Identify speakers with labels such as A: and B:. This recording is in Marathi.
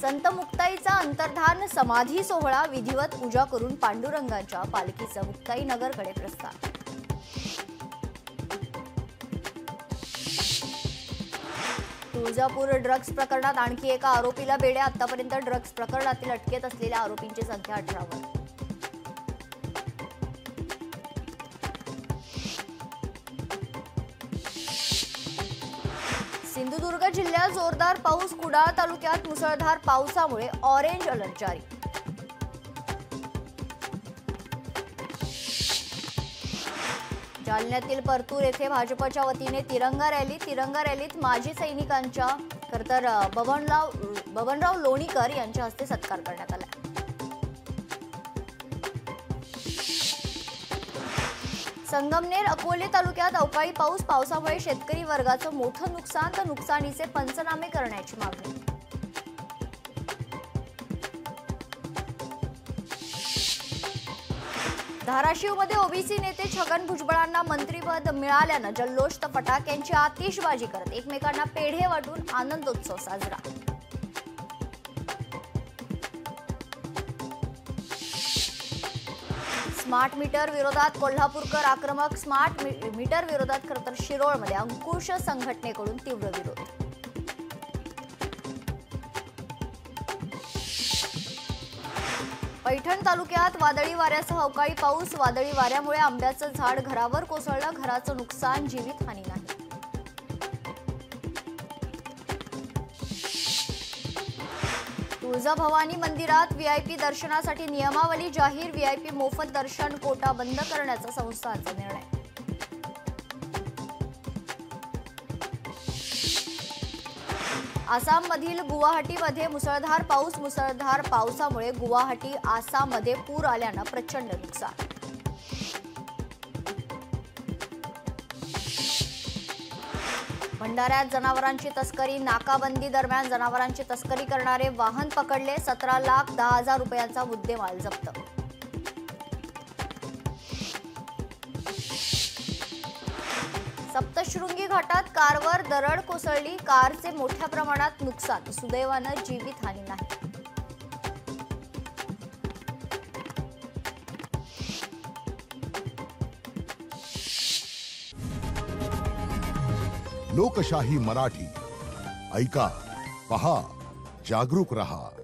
A: संत मुक्ताईचा अंतर्धान समाधी सोहळा विधिवत पूजा करून पांडुरंगाच्या पालखीचं मुक्ताई नगरकडे प्रस्थान। तुळजापूर ड्रग्ज प्रकरणात आणखी एका आरोपीला बेड्या। आतापर्यंत ड्रग्ज प्रकरणातील अटकेत असलेल्या आरोपींची संख्या 18वर। सिंधुदुर्ग जिल्ह्यात जोरदार पाऊस। कुडाळ तालुक्यात मुसळधार पावसामुळे ऑरेंज अलर्ट जारी। जालन्यातील परतूर येथे भाजपच्या वतीने तिरंगा रॅली। तिरंगा रॅलीत माजी सैनिकांच्या तर बबनराव लोणीकर यांच्या हस्ते सत्कार करण्यात आला। संगमनेर अकोले तालुक्यात अवकाळी पाऊस। पावसामुळे शेतकरी वर्गाचं मोठं नुकसान, तर नुकसानीचे पंचनामे करण्याची मागणी। धाराशिवमध्ये ओबीसी नेते छगन भुजबळांना मंत्रिपद मिळाल्यानं जल्लोष, तर फटाक्यांची आतिषबाजी करत एकमेकांना पेढे वाटून आनंदोत्सव साजरा। स्मार्ट मीटर विरोधात कोल्हापूरकर आक्रमक। स्मार्ट मीटर विरोधात खरं तर शिरोळमध्ये अंकुश संघटनेकडून तीव्र विरोध। पैठण तालुक्यात वादळी वाऱ्यासह अवकाळी पाऊस। वादळी वाऱ्यामुळे आंब्याचं झाड घरावर कोसळलं। घराचं नुकसान, जीवितहानी नाही। तुळजाभवानी मंदिरात व्हीआयपी दर्शनासाठी नियमावली जाहीर। व्हीआयपी मोफत दर्शन कोटा बंद करण्याचा संस्थांचा निर्णय। आसाममधील गुवाहाटीमध्ये मुसळधार पाऊस। मुसळधार पावसामुळे गुवाहाटी आसाममध्ये पूर आल्यानं प्रचंड नुकसान। भंडाऱ्यात जनावरांची तस्करी। नाकाबंदी दरम्यान जनावरांची तस्करी करणारे वाहन पकडले। 17,10,000 रुपयांचा मुद्देमाल जप्त। सप्तशृंगी घाटात कारवर दरड कोसळली। कारचे मोठ्या प्रमाणात नुकसान, सुदैवानं जीवितहानी नाही।
B: लोकशाही मराठी ऐका, पहा, जागरूक रहा।